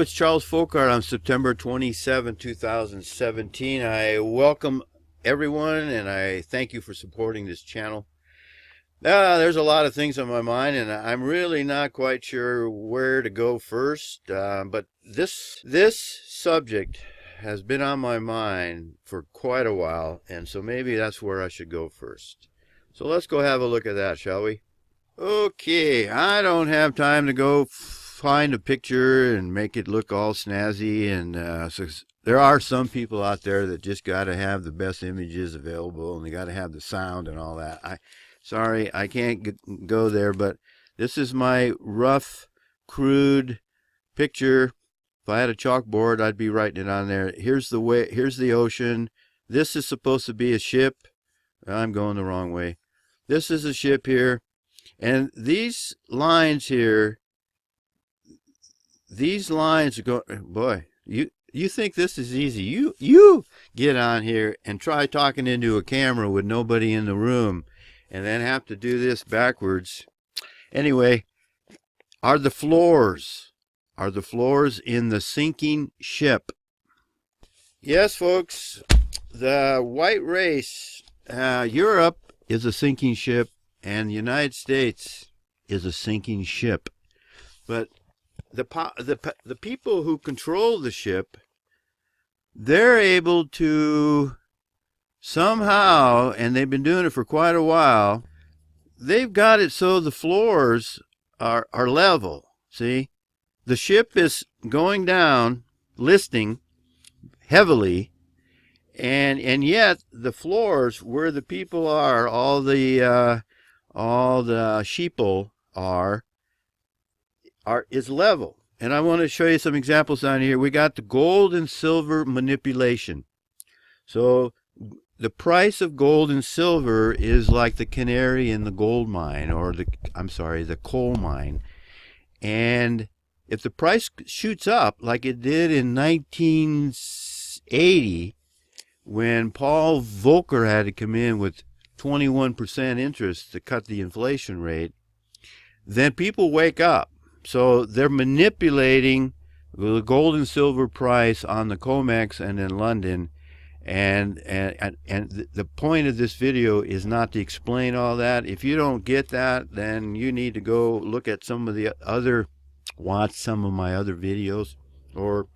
it's Charles Folkart on September 27, 2017. I welcome everyone and I thank you for supporting this channel. There's a lot of things on my mind and I'm really not quite sure where to go first, but this subject has been on my mind for quite a while, and so maybe that's where I should go first. So let's go have a look at that, shall we? Okay, I don't have time to go find a picture and make it look all snazzy, and so there are some people out there that just got to have the best images available, and they got to have the sound and all that. Sorry, I can't go there, but this is my rough, crude picture. If I had a chalkboard, I'd be writing it on there. Here's the ocean. This is supposed to be a ship. I'm going the wrong way. This is a ship here, and these lines here, these lines are going, boy, you think this is easy. You get on here and try talking into a camera with nobody in the room and then have to do this backwards. Anyway, are the floors in the sinking ship? Yes, folks, the white race, Europe is a sinking ship and the United States is a sinking ship. But the people who control the ship, they're able to somehow, and they've been doing it for quite a while, they've got it so the floors are level. See, the ship is going down, listing heavily, and yet the floors where the people are, all the sheeple is level. And I want to show you some examples on here. We got the gold and silver manipulation. So the price of gold and silver is like the canary in the gold mine, or the coal mine. And if the price shoots up like it did in 1980, when Paul Volcker had to come in with 21% interest to cut the inflation rate, then people wake up. So they're manipulating the gold and silver price on the COMEX and in London. And the point of this video is not to explain all that. If you don't get that, then you need to go look at watch some of my other videos, or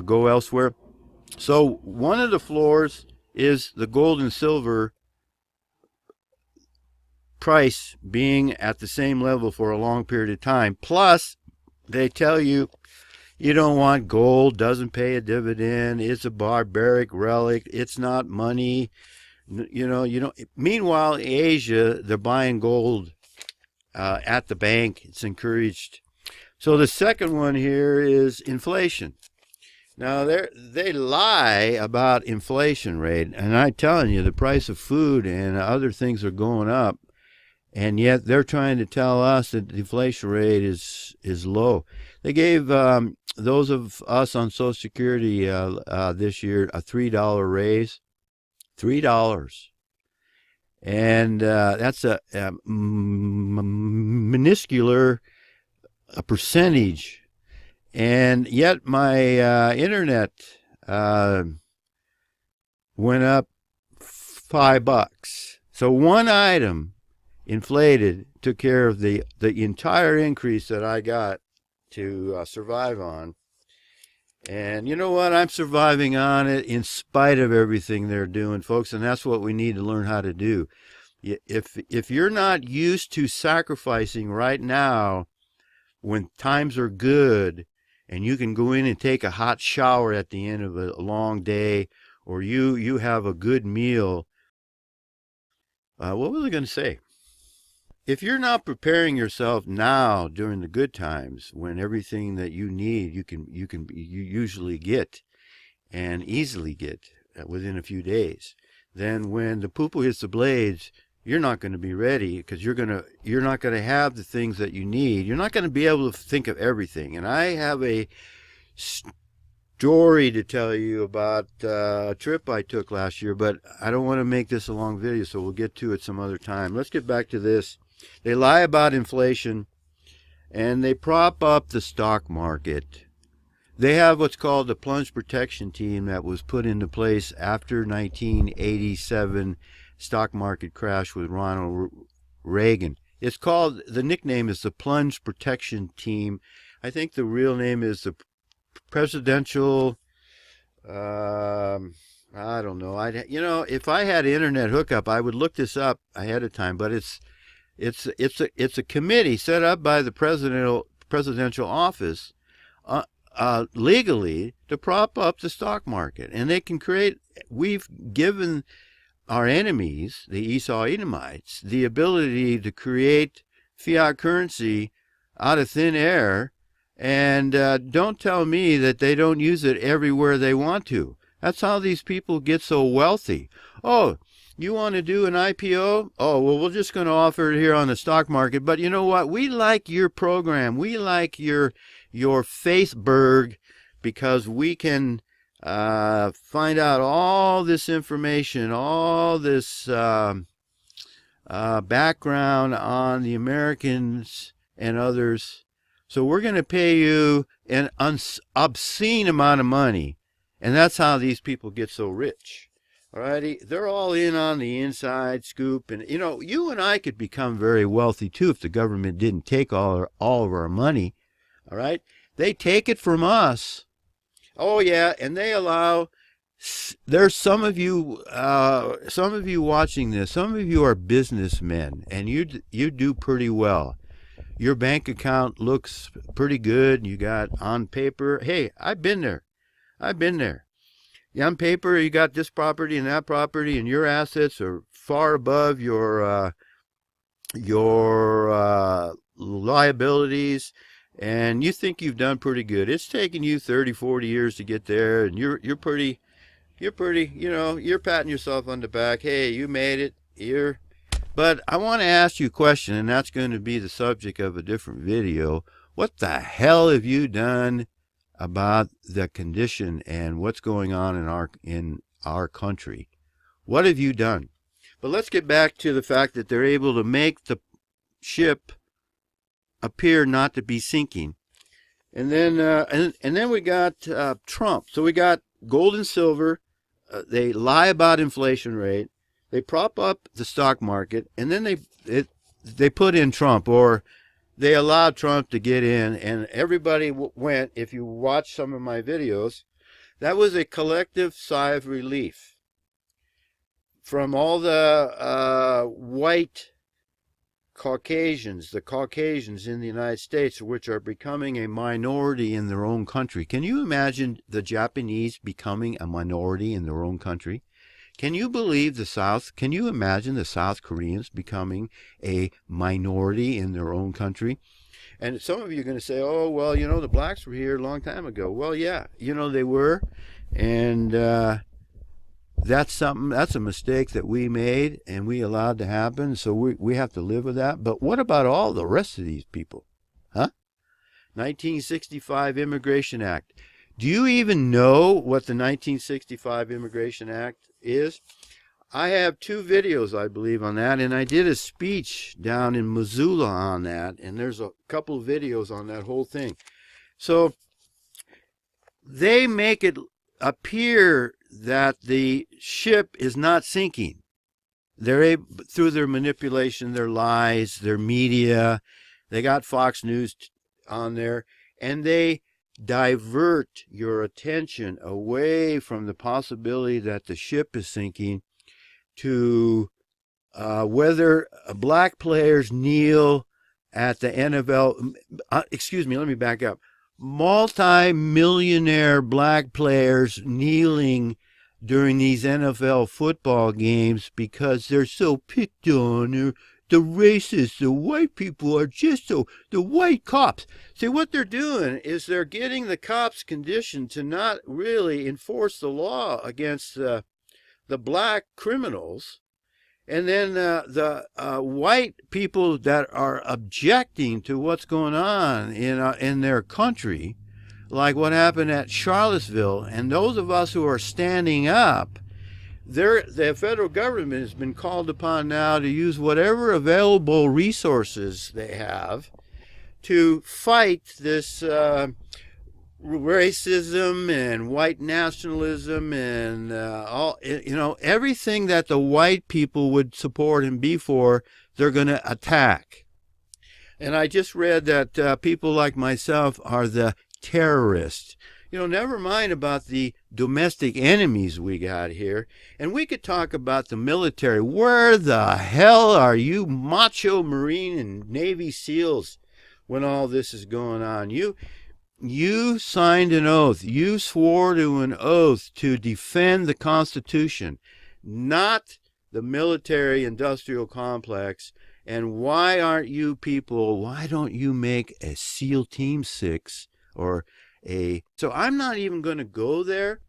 go elsewhere. So one of the floors is the gold and silver price being at the same level for a long period of time. Plus, they tell you you don't want gold, doesn't pay a dividend, it's a barbaric relic, it's not money. Meanwhile, Asia, they're buying gold at the bank. It's encouraged. So the second one here is inflation. Now, they lie about inflation rate, and I'm telling you, the price of food and other things are going up, and yet they're trying to tell us that the inflation rate is low. They gave those of us on Social Security this year a $3 raise. $3. And that's a minuscule percentage. And yet my internet went up $5. So one item inflated took care of the entire increase that I got to survive on. And you know what? I'm surviving on it in spite of everything they're doing, folks, and that's what we need to learn how to do. If you're not used to sacrificing right now when times are good, and you can go in and take a hot shower at the end of a long day, or you have a good meal, what was I going to say? If you're not preparing yourself now during the good times, when everything that you need you usually get and easily get within a few days, then when the poo-poo hits the blades, you're not going to be ready, because you're not going to have the things that you need. You're not going to be able to think of everything. And I have a story to tell you about a trip I took last year, but I don't want to make this a long video, so we'll get to it some other time. Let's get back to this. They lie about inflation, and they prop up the stock market They have what's called the plunge protection team that was put into place after 1987 stock market crash with Ronald Reagan. It's called, the nickname is the plunge protection team. I think the real name is the presidential, I don't know. If I had an internet hookup, I would look this up ahead of time. But it's a committee set up by the presidential office, legally, to prop up the stock market, and they can create. We've given our enemies, the Esau Edomites, the ability to create fiat currency out of thin air, and don't tell me that they don't use it everywhere they want to. That's how these people get so wealthy. Oh, you want to do an IPO? Oh, well, we're just going to offer it here on the stock market. But you know what? We like your program. We like your Faithberg, because we can find out all this information, all this background on the Americans and others. So we're going to pay you an obscene amount of money. And that's how these people get so rich. Alrighty, they're all in on the inside scoop. And, you and I could become very wealthy, too, if the government didn't take all of our money. All right? They take it from us. Oh, yeah, and they allow... There's some of you watching this. Some of you are businessmen, and you do pretty well. Your bank account looks pretty good. You got on paper. Hey, I've been there. On paper, you got this property and that property, and your assets are far above your liabilities, and you think you've done pretty good. It's taken you 30, 40 years to get there, and you're pretty, you're patting yourself on the back. Hey, you made it. But I want to ask you a question, and that's going to be the subject of a different video. What the hell have you done about the condition and what's going on in our country? What have you done? But let's get back to the fact that they're able to make the ship appear not to be sinking. And then and then we got Trump. So we got gold and silver. They lie about inflation rate. They prop up the stock market, and then they put in Trump, or they allowed Trump to get in, and everybody went. If you watch some of my videos, that was a collective sigh of relief from all the white Caucasians, the Caucasians in the United States, which are becoming a minority in their own country. Can you imagine the Japanese becoming a minority in their own country? Can you believe the South? Can you imagine the South Koreans becoming a minority in their own country? And some of you are going to say, oh, well, the blacks were here a long time ago. Well, yeah, they were. And that's a mistake that we made and we allowed to happen. So we have to live with that. But what about all the rest of these people? Huh? 1965 Immigration Act. Do you even know what the 1965 Immigration Act is? I have 2 videos, I believe, on that, and I did a speech down in Missoula on that, and there's a couple of videos on that whole thing. So they make it appear that the ship is not sinking. They're able, through their manipulation, their lies, their media. They got Fox News on there, and they divert your attention away from the possibility that the ship is sinking to whether black players kneel at the NFL. Excuse me, let me back up. Multi-millionaire black players kneeling during these NFL football games because they're so picked on. The racists, the white people are just so, the white cops. See, what they're doing is they're getting the cops conditioned to not really enforce the law against the black criminals. And then the white people that are objecting to what's going on in their country, like what happened at Charlottesville, and those of us who are standing up, the federal government has been called upon now to use whatever available resources they have to fight this racism and white nationalism and everything that the white people would support and be for, they're going to attack. And I just read that people like myself are the terrorists. Never mind about the domestic enemies we got here. And we could talk about the military. Where the hell are you macho Marine and Navy SEALs when all this is going on? You signed an oath. You swore to an oath to defend the Constitution, not the military-industrial complex. And why don't you make a SEAL Team 6 or so I'm not even going to go there.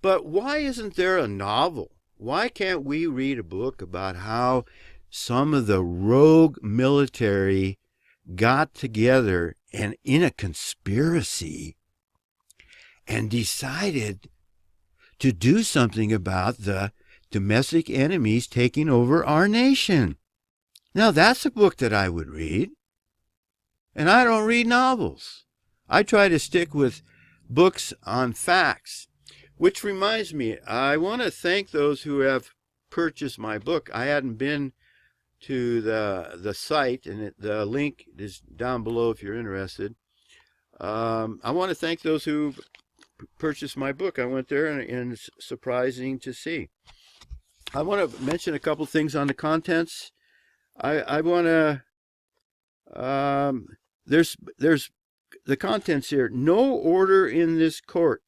But why isn't there a novel? Why can't we read a book about how some of the rogue military got together and in a conspiracy and decided to do something about the domestic enemies taking over our nation? Now that's a book that I would read. And I don't read novels. I try to stick with books on facts. Which reminds me, I want to thank those who have purchased my book. I hadn't been to the site, and the link is down below if you're interested. I want to thank those who purchased my book. I went there, and it's surprising to see. I want to mention a couple things on the contents. I want to there's the contents here. No order in this court.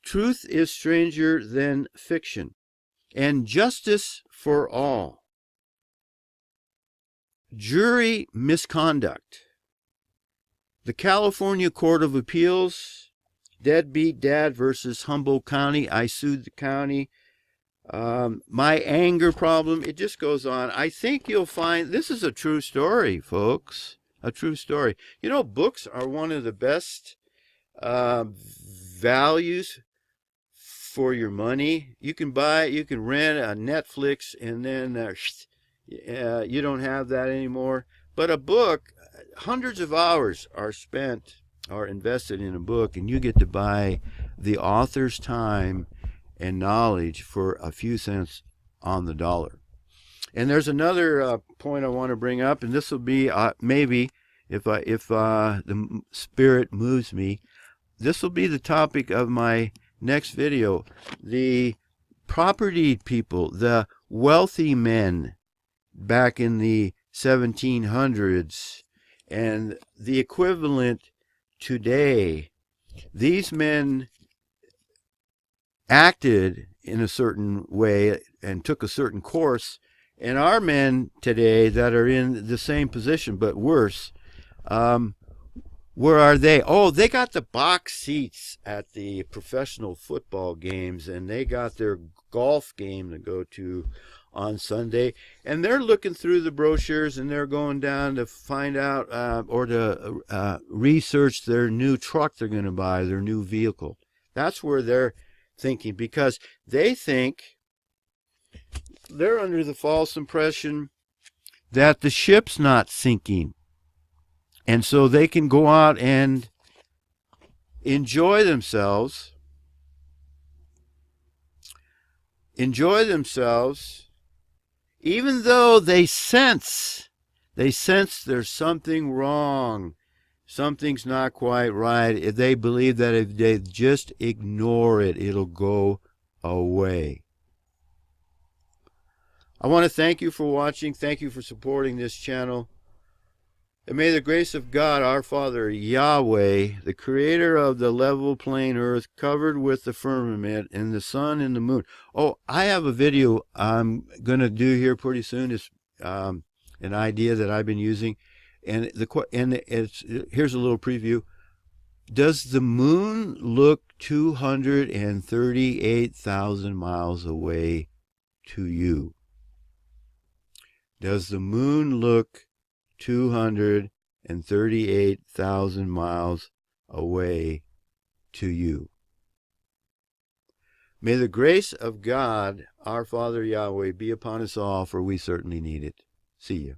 Truth is stranger than fiction, and justice for all. Jury misconduct. The California Court of Appeals. Deadbeat Dad versus Humboldt County. I sued the county. My anger problem. It just goes on. I think you'll find this is a true story, folks. A true story. Books are one of the best values for your money. You can rent a Netflix, and then you don't have that anymore. But a book, hundreds of hours are invested in a book, and you get to buy the author's time and knowledge for a few cents on the dollar. And there's another point I want to bring up, and this will be maybe if the spirit moves me, this will be the topic of my next video. The property people, the wealthy men back in the 1700s, and the equivalent today. These men acted in a certain way and took a certain course. And our men today that are in the same position but worse, where are they? Oh, they got the box seats at the professional football games, and they got their golf game to go to on Sunday, and they're looking through the brochures, and they're going down to find out or to research their new truck they're going to buy, their new vehicle. That's where they're thinking, because they think they're under the false impression that the ship's not sinking. And so they can go out and enjoy themselves, even though they sense there's something wrong. Something's not quite right. If they believe that if they just ignore it, it'll go away. I want to thank you for watching. Thank you for supporting this channel. And may the grace of God, our Father, Yahweh, the creator of the level plain earth covered with the firmament and the sun and the moon. Oh, I have a video I'm going to do here pretty soon. It's an idea that I've been using. And here's a little preview. Does the moon look 238,000 miles away to you? Does the moon look 238,000 miles away to you? May the grace of God, our Father Yahweh, be upon us all, for we certainly need it. See you.